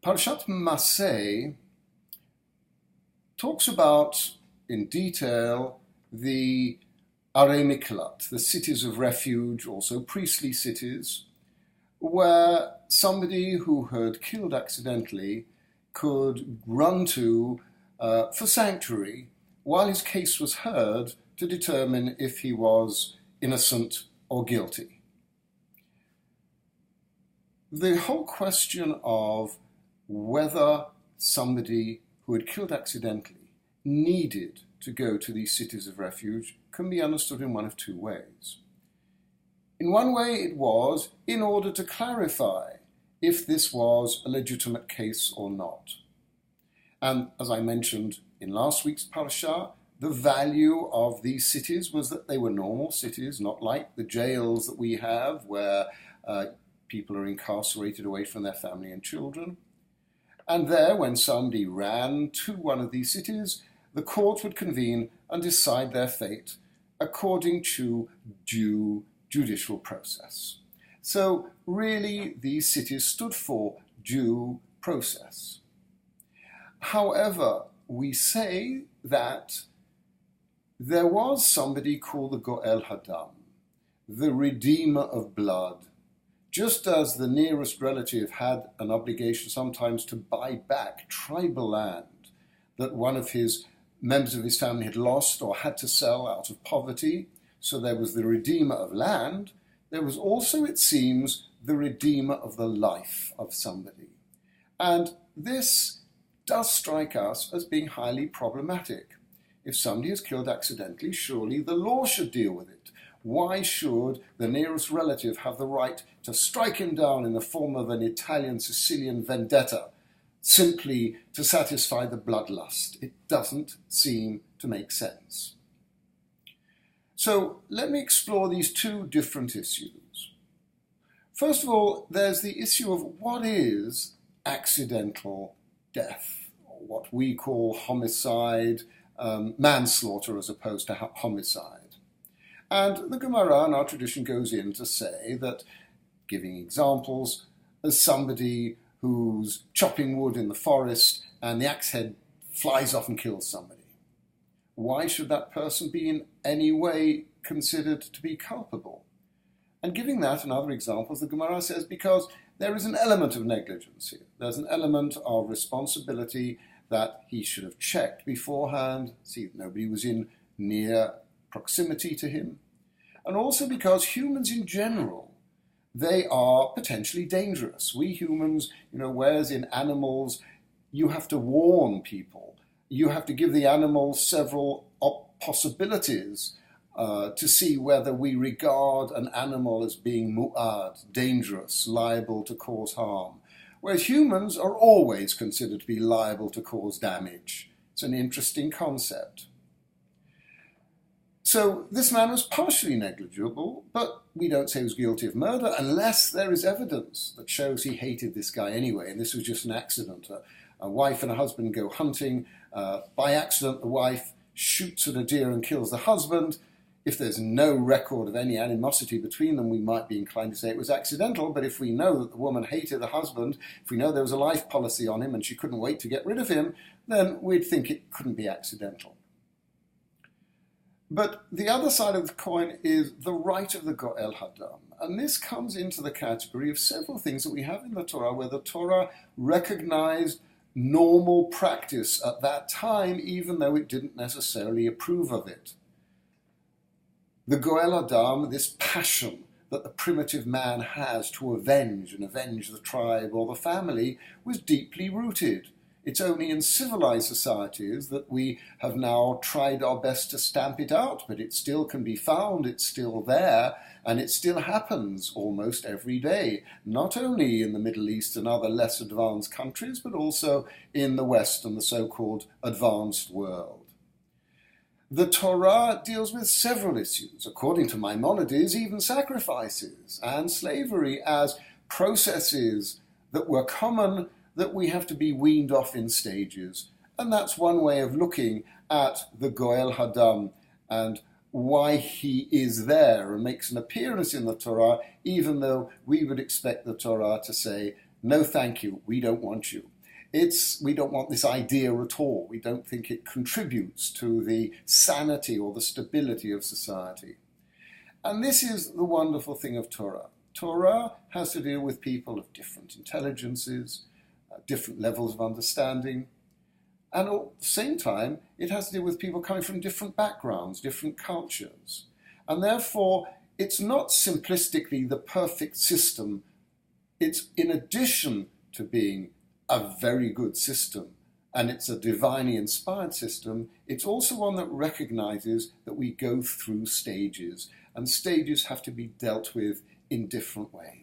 Parashat Massei talks about, in detail, the Arei Miklat, the cities of refuge, also priestly cities, where somebody who had killed accidentally could run to for sanctuary while his case was heard to determine if he was innocent or guilty. The whole question of whether somebody who had killed accidentally needed to go to these cities of refuge can be understood in one of two ways. In one way, it was in order to clarify if this was a legitimate case or not. And as I mentioned in last week's parasha, the value of these cities was that they were normal cities, not like the jails that we have where people are incarcerated away from their family and children. And there, when somebody ran to one of these cities, the court would convene and decide their fate according to due judicial process. So really, these cities stood for due process. However, we say that there was somebody called the Goel Hadam, the redeemer of blood. Just as the nearest relative had an obligation sometimes to buy back tribal land that one of his members of his family had lost or had to sell out of poverty, so there was the redeemer of land, there was also, it seems, the redeemer of the life of somebody. And this does strike us as being highly problematic. If somebody is killed accidentally, surely the law should deal with it. Why should the nearest relative have the right to strike him down in the form of an Italian-Sicilian vendetta simply to satisfy the bloodlust? It doesn't seem to make sense. So let me explore these two different issues. First of all, there's the issue of what is accidental death, or what we call homicide, manslaughter as opposed to homicide. And the Gemara in our tradition goes in to say that, giving examples, as somebody who's chopping wood in the forest and the axe head flies off and kills somebody. Why should that person be in any way considered to be culpable? And giving that and other examples, the Gemara says because there is an element of negligence here. There's an element of responsibility that he should have checked beforehand, see if nobody was in near proximity to him. And also because humans in general, they are potentially dangerous. We humans, whereas in animals, you have to warn people. You have to give the animals several possibilities to see whether we regard an animal as being mu'ad, dangerous, liable to cause harm. Whereas humans are always considered to be liable to cause damage. It's an interesting concept. So this man was partially negligible, but we don't say he was guilty of murder unless there is evidence that shows he hated this guy anyway, and this was just an accident. A wife and a husband go hunting. By accident, the wife shoots at a deer and kills the husband. If there's no record of any animosity between them, we might be inclined to say it was accidental, but if we know that the woman hated the husband, if we know there was a life policy on him and she couldn't wait to get rid of him, then we'd think it couldn't be accidental. But the other side of the coin is the right of the Goel Hadam. And this comes into the category of several things that we have in the Torah where the Torah recognized normal practice at that time, even though it didn't necessarily approve of it. The Goel Hadam, this passion that the primitive man has to avenge the tribe or the family, was deeply rooted. It's only in civilized societies that we have now tried our best to stamp it out, but it still can be found, it's still there, and it still happens almost every day, not only in the Middle East and other less advanced countries, but also in the West and the so-called advanced world. The Torah deals with several issues, according to Maimonides, even sacrifices and slavery as processes that were common that we have to be weaned off in stages. And that's one way of looking at the Goel Hadam and why he is there and makes an appearance in the Torah, even though we would expect the Torah to say, no thank you, we don't want you. We don't want this idea at all. We don't think it contributes to the sanity or the stability of society. And this is the wonderful thing of Torah. Torah has to deal with people of different intelligences, different levels of understanding, and at the same time, it has to deal with people coming from different backgrounds, different cultures. And therefore, it's not simplistically the perfect system. It's in addition to being a very good system, and it's a divinely inspired system, it's also one that recognizes that we go through stages, and stages have to be dealt with in different ways.